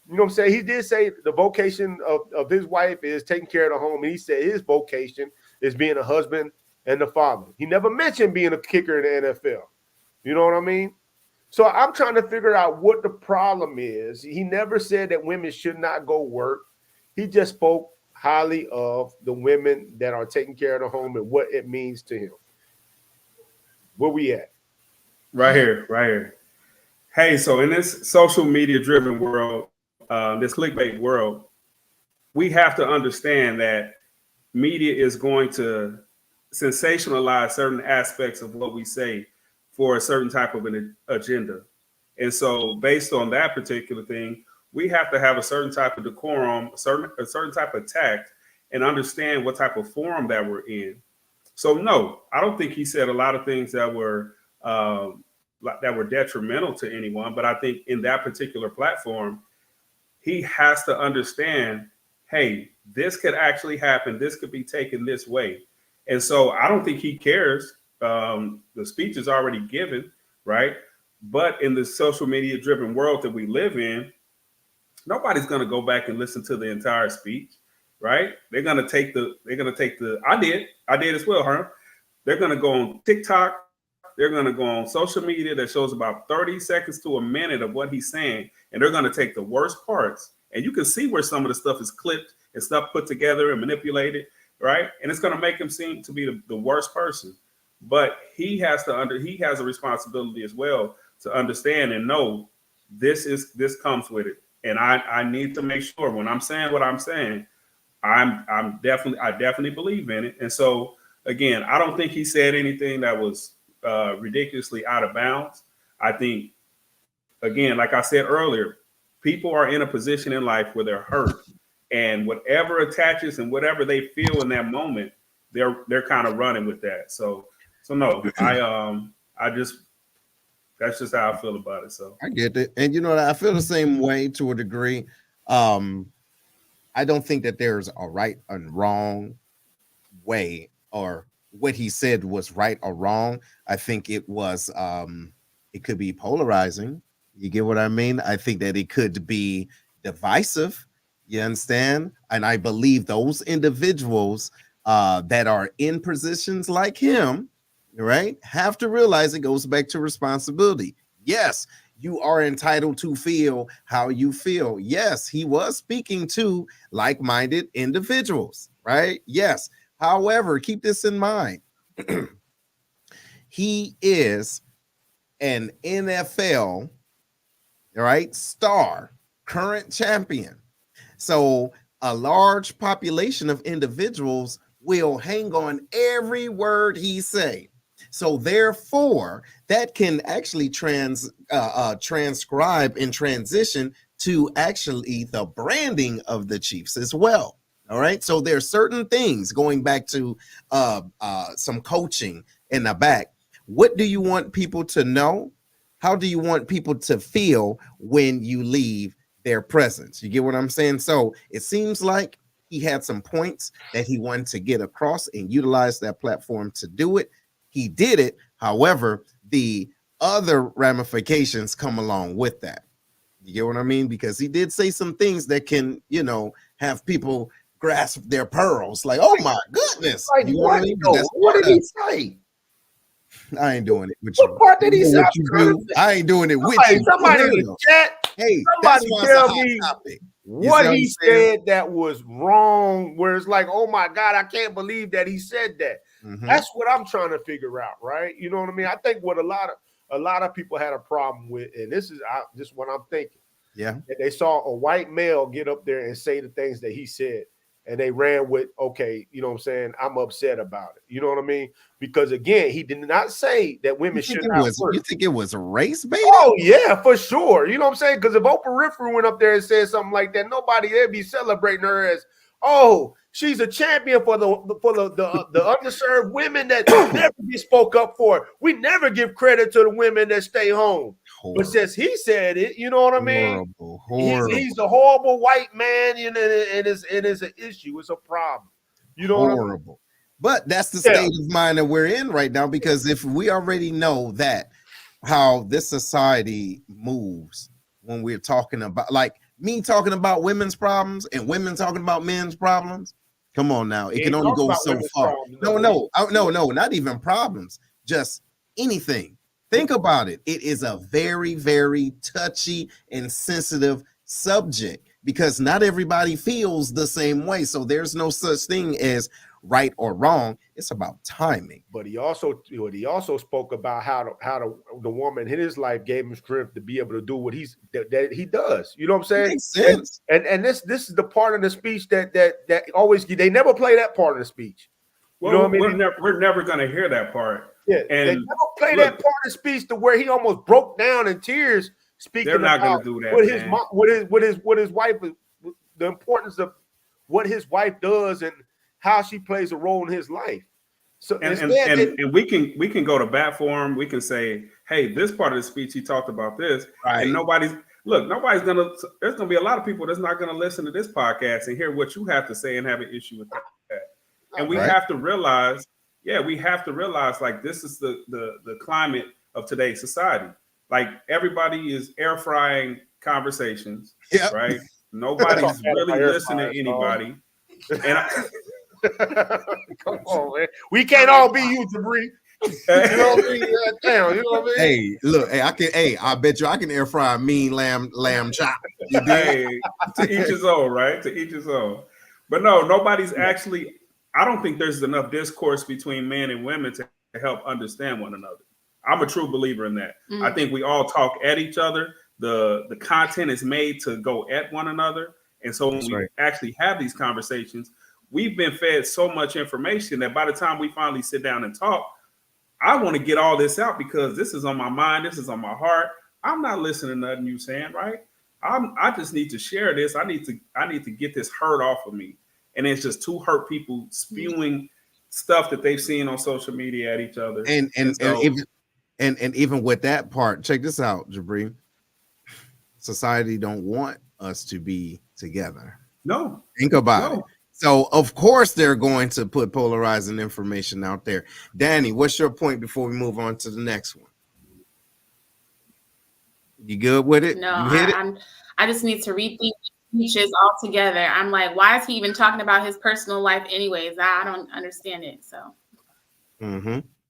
You know what I'm saying? He did say the vocation of his wife is taking care of the home. And he said his vocation is being a husband and a father. He never mentioned being a kicker in the NFL. You know what I mean? So I'm trying to figure out what the problem is. He never said that women should not go work. He just spoke highly of the women that are taking care of the home and what it means to him. Where we at? Right here. Hey, so in this social media driven world, this clickbait world, we have to understand that media is going to sensationalize certain aspects of what we say for a certain type of an agenda. And so based on that particular thing, we have to have a certain type of decorum, a certain type of tact, and understand what type of forum that we're in. So no, I don't think he said a lot of things that were detrimental to anyone. But I think in that particular platform, he has to understand, hey, this could actually happen. This could be taken this way. And so I don't think he cares. The speech is already given, right? But in the social media driven world that we live in, nobody's going to go back and listen to the entire speech, right? They're going to take I did as well, huh? They're going to go on TikTok. They're going to go on social media that shows about 30 seconds to a minute of what he's saying. And they're going to take the worst parts. And you can see where some of the stuff is clipped and stuff put together and manipulated, right? And it's going to make him seem to be the worst person. But he has a responsibility as well to understand and know this comes with it. And I need to make sure when I'm saying what I'm saying, I definitely believe in it. And so again, I don't think he said anything that was ridiculously out of bounds. I think, again, like I said earlier, people are in a position in life where they're hurt, and whatever attaches and whatever they feel in that moment, they're kind of running with that. So no, I just, that's just how I feel about it. So I get it, and I feel the same way to a degree. I don't think that there's a right and wrong way, or what he said was right or wrong. I think it was it could be polarizing. You get what I mean? I think that it could be divisive. You understand? And I believe those individuals that are in positions like him, right, have to realize it goes back to responsibility. Yes, you are entitled to feel how you feel. Yes, he was speaking to like-minded individuals, right? Yes. However, keep this in mind. He is an NFL, right, star, current champion. So a large population of individuals will hang on every word he say. So therefore, that can actually transcribe and transition to actually the branding of the Chiefs as well. All right. So there's certain things, going back to some coaching in the back. What do you want people to know? How do you want people to feel when you leave their presence? You get what I'm saying? So it seems like he had some points that he wanted to get across and utilize that platform to do it. He did it. However, the other ramifications come along with that. You get what I mean? Because he did say some things that can, have people grasp their pearls. Like, oh my goodness. Like, you know what I mean? What did he say? I ain't doing it with you. What part did he say? What you do? I ain't doing it with you. Somebody in the chat. Hey, somebody tell me topic. what he said that was wrong, where it's like, oh my God, I can't believe that he said that. Mm-hmm. That's what I'm trying to figure out, right? You know what I mean? I think what a lot of people had a problem with, and this is just what I'm thinking. Yeah. That they saw a white male get up there and say the things that he said, and they ran with, okay, you know what I'm saying? I'm upset about it. You know what I mean? Because again, he did not say that women should not work. You think it was a race bait? Oh yeah, for sure. You know what I'm saying? Because if Oprah Winfrey went up there and said something like that, nobody would be celebrating her as, oh, she's a champion for the underserved women that never be spoke up for. We never give credit to the women that stay home. Horrible. But since he said it, you know what I mean? Horrible. He's a horrible white man, and it is an issue. It's a problem. You know horrible. What I mean? But that's the state of mind that we're in right now, because if we already know that how this society moves when we're talking about, like me talking about women's problems and women talking about men's problems, come on now, it can only go so far. No, not even problems, just anything. Think about it. It is a very, very touchy and sensitive subject, because not everybody feels the same way. So there's no such thing as right or wrong. It's about timing. But he also spoke about how the woman in his life gave him strength to be able to do what he does. You know what I'm saying? Makes sense. And this is the part of the speech that always, they never play that part of the speech. Well, you know what I mean? We're never going to hear that part. Yeah, and they never play that part of the speech to where he almost broke down in tears speaking. They're not going to do that with his mom, with his wife, the importance of what his wife does and how she plays a role in his life. So and we can go to bat for him. We can say, hey, this part of the speech he talked about this, right. And there's gonna be a lot of people that's not gonna listen to this podcast and hear what you have to say and have an issue with that. And we have to realize, like, this is the climate of today's society. Like, everybody is air frying conversations, right? Nobody's really listening to anybody. And come on, man. We can't all be you, Jabri. You know what I mean? Damn, you know what I mean? Hey, look, I bet you I can air fry a mean lamb chop. Hey, to each his own, right? To each his own. But no, nobody's actually, I don't think there's enough discourse between men and women to help understand one another. I'm a true believer in that. Mm-hmm. I think we all talk at each other the content is made to go at one another. And so when That's we right. actually have these conversations, we've been fed so much information that by the time we finally sit down and talk, I want to get all this out because this is on my mind, this is on my heart. I'm not listening to nothing you saying, right? I just need to share this. I need to get this hurt off of me. And it's just two hurt people spewing stuff that they've seen on social media at each other. And so, even with that part, check this out, Jabri. Society don't want us to be together. no, Think about no. it. So of course they're going to put polarizing information out there. Danny, what's your point before we move on to the next one? You good with it? No, You hit it? I just need to rethink speeches altogether. I'm like, why is he even talking about his personal life anyways? I don't understand it. So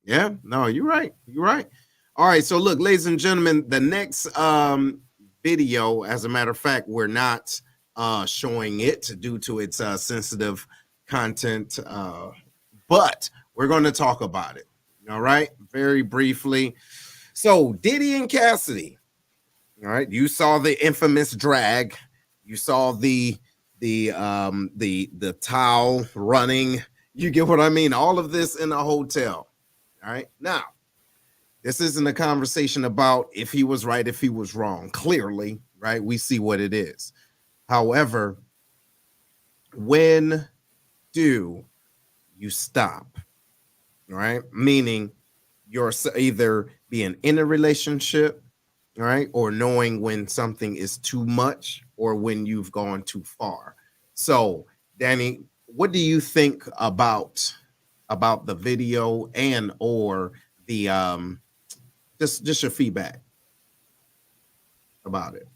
Yeah, no, you're right. You're right. All right. So look, ladies and gentlemen, the next video, as a matter of fact, we're not showing it due to its sensitive content, but we're going to talk about it. All right, very briefly. So Diddy and Cassidy. All right, you saw the infamous drag. You saw the towel running. You get what I mean? All of this in a hotel. All right. Now, this isn't a conversation about if he was right, if he was wrong. Clearly, right? We see what it is. However, when do you stop? All right. Meaning you're either being in a relationship, all right, or knowing when something is too much or when you've gone too far. So, Danny, what do you think about the video and or the just your feedback about it?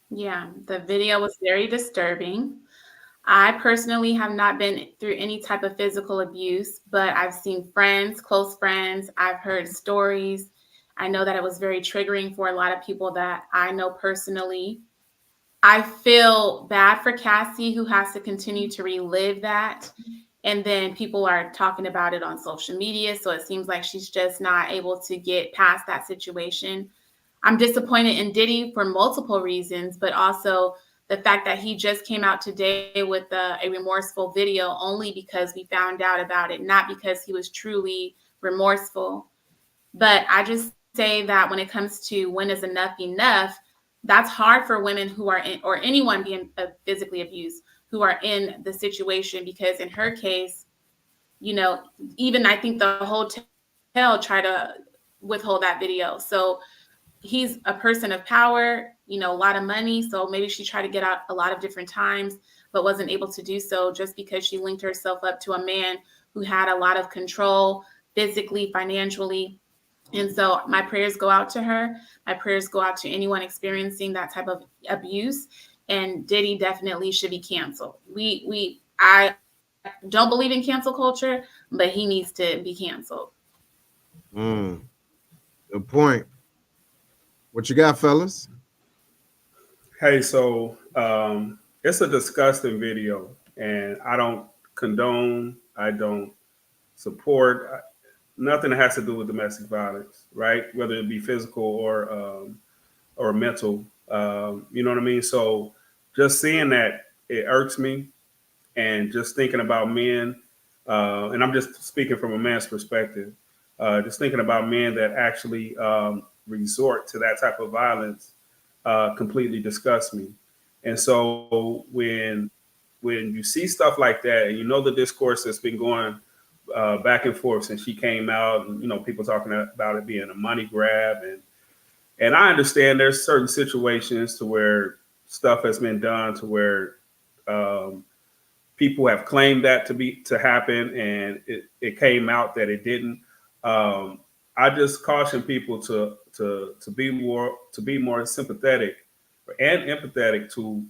yeah, the video was very disturbing. I personally have not been through any type of physical abuse, but I've seen friends, close friends. I've heard stories. I know that it was very triggering for a lot of people that I know personally. I feel bad for Cassie, who has to continue to relive that. And then people are talking about it on social media. So it seems like she's just not able to get past that situation. I'm disappointed in Diddy for multiple reasons, but also the fact that he just came out today with a remorseful video only because we found out about it, not because he was truly remorseful. But I just say that when it comes to when is enough enough, that's hard for women who are in, or anyone being physically abused, who are in the situation, because in her case, you know, even I think the hotel tried to withhold that video. So he's a person of power, you know, a lot of money. So maybe she tried to get out a lot of different times, but wasn't able to do so just because she linked herself up to a man who had a lot of control physically, financially. And so my prayers go out to her. My prayers go out to anyone experiencing that type of abuse. And Diddy definitely should be canceled. I don't believe in cancel culture, but he needs to be canceled. Good point. What you got, fellas? Hey, so it's a disgusting video, and I don't condone, I don't support nothing that has to do with domestic violence, right? Whether it be physical or mental, you know what I mean? So just seeing that, it irks me, and just thinking about men, and I'm just speaking from a man's perspective, just thinking about men that actually resort to that type of violence completely disgusts me. And so when you see stuff like that, and you know the discourse that's been going back and forth since she came out, and you know people talking about it being a money grab, and I understand there's certain situations to where stuff has been done to where people have claimed that to happen, and it came out that it didn't. I just caution people to be more sympathetic and empathetic to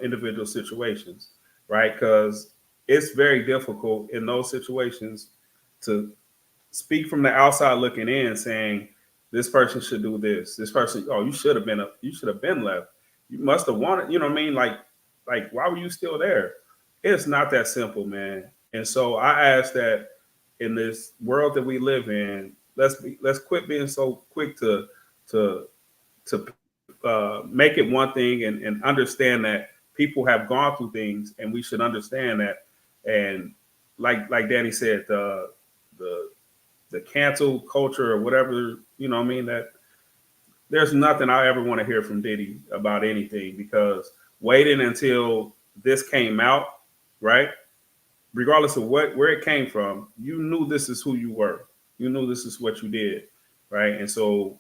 individual situations, right? Because it's very difficult in those situations to speak from the outside looking in, saying this person should do this. This person, oh, you should have been left. You must have wanted, you know what I mean? Like why were you still there? It's not that simple, man. And so I ask that in this world that we live in, let's quit being so quick to make it one thing and understand that people have gone through things, and we should understand that. And like Danny said, the cancel culture or whatever, you know what I mean, that there's nothing I ever want to hear from Diddy about anything, because waiting until this came out, right? Regardless of where it came from, you knew this is who you were. You knew this is what you did, right? And so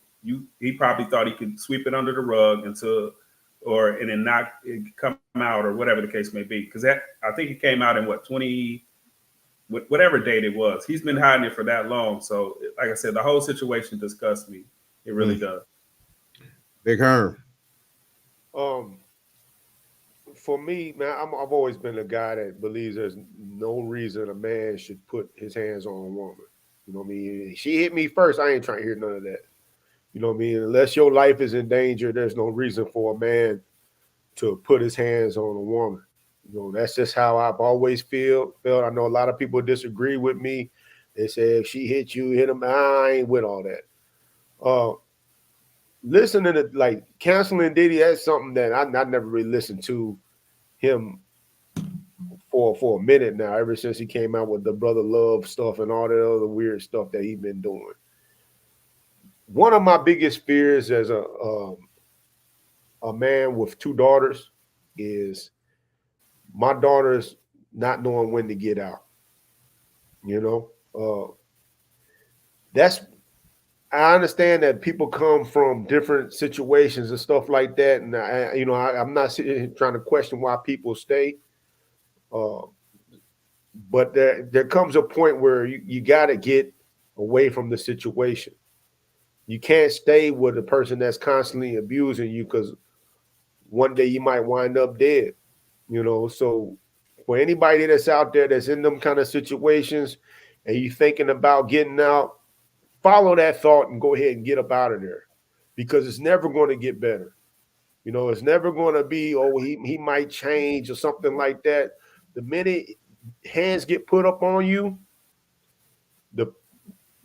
he probably thought he could sweep it under the rug and then not it come out or whatever the case may be. Because I think it came out in whatever date it was. He's been hiding it for that long. So like I said, the whole situation disgusts me. It really does. Big Herb. For me, man, I've always been a guy that believes there's no reason a man should put his hands on a woman. You know what I mean? She hit me first. I ain't trying to hear none of that. You know what I mean? Unless your life is in danger, there's no reason for a man to put his hands on a woman. You know, that's just how I've always felt. I know a lot of people disagree with me. They say if she hit you, hit him. I ain't with all that. Listening to like canceling Diddy, that's something that I never really listened to him for a minute now, ever since he came out with the Brother Love stuff and all that other weird stuff that he's been doing. One of my biggest fears as a man with two daughters is my daughters not knowing when to get out. You know, I understand that people come from different situations and stuff like that, and I'm not sitting here trying to question why people stay. But there comes a point where you got to get away from the situation. You can't stay with a person that's constantly abusing you, because one day you might wind up dead. You know, so for anybody that's out there that's in them kind of situations and you thinking about getting out, follow that thought and go ahead and get up out of there, because it's never going to get better. You know, it's never going to be, oh, he might change or something like that. The minute hands get put up on you,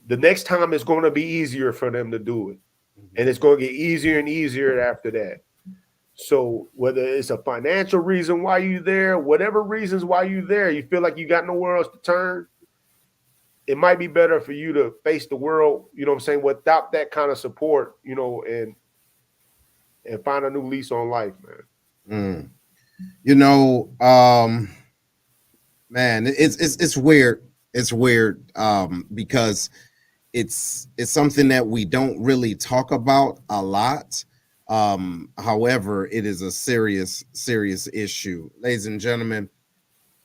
the next time it's going to be easier for them to do it. And it's going to get easier and easier after that. So whether it's a financial reason why you're there, whatever reasons why you're there, you feel like you got nowhere else to turn, it might be better for you to face the world, you know what I'm saying, without that kind of support, you know, and find a new lease on life, man. You know, man, it's weird. It's weird because it's something that we don't really talk about a lot. However, it is a serious issue. Ladies and gentlemen,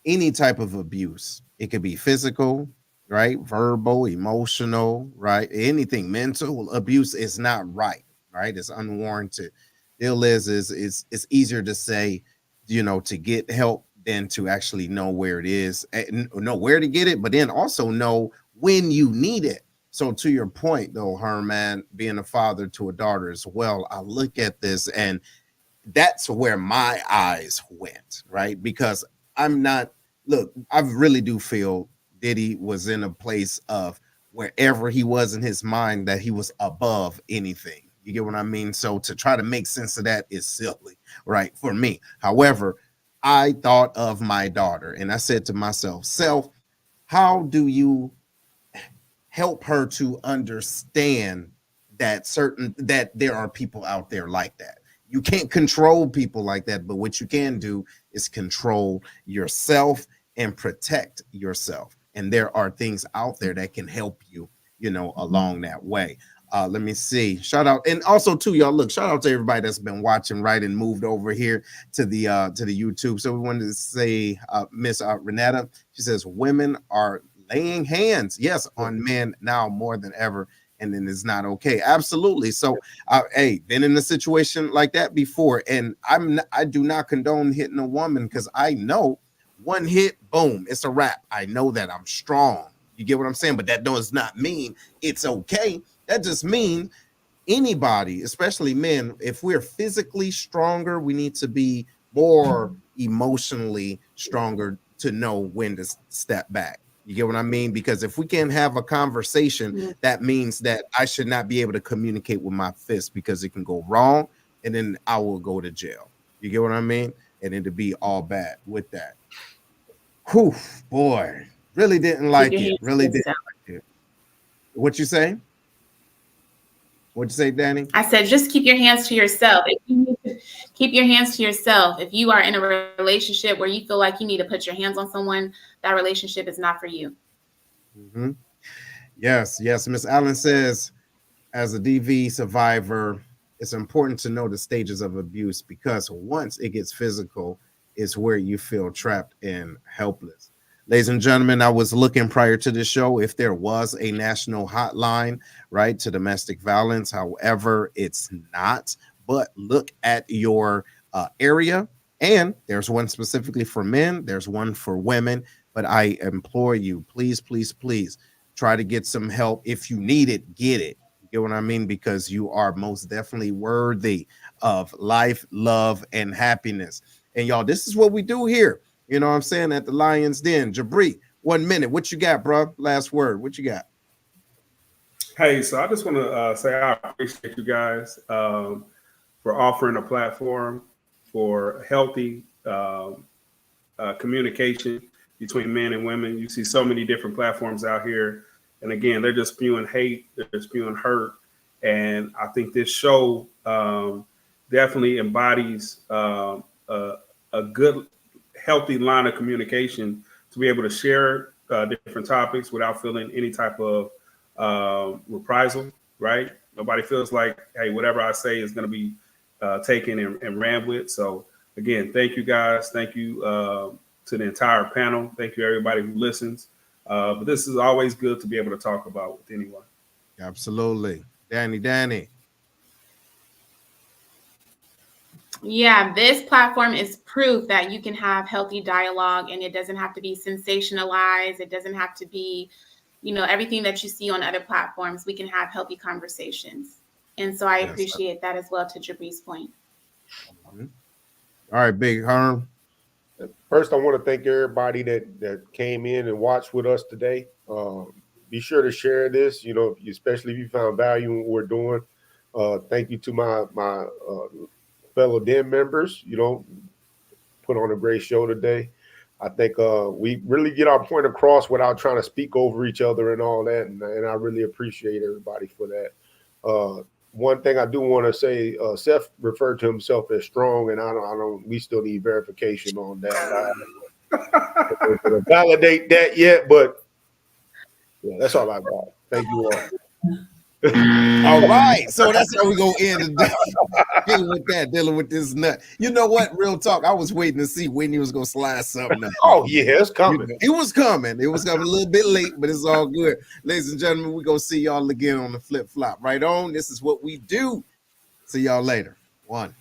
any type of abuse, it could be physical, right? Verbal, emotional, right? Anything mental abuse is not right, right? It's unwarranted. Deal is it's easier to say, you know, to get help than to actually know where it is, know where to get it, but then also know when you need it. So to your point though, Herman, being a father to a daughter as well, I look at this and that's where my eyes went, right? Because I really do feel Diddy was in a place of wherever he was in his mind that he was above anything. You get what I mean? So to try to make sense of that is silly, right? For me. However, I thought of my daughter and I said to myself, Self, how do you help her to understand that there are people out there like that? You can't control people like that, but what you can do is control yourself and protect yourself. And there are things out there that can help you, you know, along that way. Let me see. Shout out, and also too, y'all. Look, shout out to everybody that's been watching, right, and moved over here to the YouTube. So we wanted to say, Miss Renetta, she says women are laying hands, yes, on men now more than ever, and then it's not okay. Absolutely. So, hey, been in a situation like that before, and I do not condone hitting a woman, because I know one hit, boom, it's a wrap. I know that I'm strong. You get what I'm saying? But that does not mean it's okay. That just means anybody, especially men, if we're physically stronger, we need to be more emotionally stronger to know when to step back. You get what I mean? Because if we can't have a conversation, that means that I should not be able to communicate with my fist, because it can go wrong and then I will go to jail. You get what I mean? And then to be all bad with that. Whew, boy, really didn't like your it. hands Really to didn't yourself. like it. What you say? What'd you say, Danny? I said, just keep your hands to yourself. If you need to keep your hands to yourself. If you are in a relationship where you feel like you need to put your hands on someone, that relationship is not for you. Mm-hmm. Yes, yes. Miss Allen says, as a DV survivor, it's important to know the stages of abuse because once it gets physical, it's where you feel trapped and helpless. Ladies and gentlemen, I was looking prior to the show if there was a national hotline, right, to domestic violence. However, it's not. But look at your area, and there's one specifically for men, there's one for women. But I implore you, please, please, please try to get some help. If you need it, get it. You get what I mean? Because you are most definitely worthy of life, love, and happiness. And y'all, this is what we do here. You know what I'm saying? At the Lion's Den. Jabri, 1 minute. What you got, bro? Last word. What you got? Hey, so I just want to say I appreciate you guys for offering a platform for healthy communication between men and women. You see so many different platforms out here. And again, they're just spewing hate, they're spewing hurt. And I think this show definitely embodies a good, healthy line of communication to be able to share different topics without feeling any type of reprisal, right? Nobody feels like, hey, whatever I say is going to be taken and ran with. So again, thank you guys. Thank you to the entire panel. Thank you everybody who listens. But this is always good to be able to talk about with anyone. Absolutely. Danny. Yeah, this platform is proof that you can have healthy dialogue and it doesn't have to be sensationalized. It doesn't have to be, everything that you see on other platforms. We can have healthy conversations. And so I appreciate that as well, to Jabri's point. Mm-hmm. All right, Big Herm. First, I want to thank everybody that came in and watched with us today. Be sure to share this, especially if you found value in what we're doing. Thank you to my fellow Den members, put on a great show today. I think we really get our point across without trying to speak over each other and all that. And I really appreciate everybody for that. One thing I do want to say, Seth referred to himself as strong, and we still need verification on that. I don't validate that yet, but yeah, that's all I got. Thank you all. All right, so that's how we gonna end today. Dealing with this nut. You know what? Real talk. I was waiting to see when he was gonna slide something up. Oh yeah, it's coming. It was coming. It was coming a little bit late, but it's all good. Ladies and gentlemen, we're gonna see y'all again on the flip flop. Right on. This is what we do. See y'all later. 1.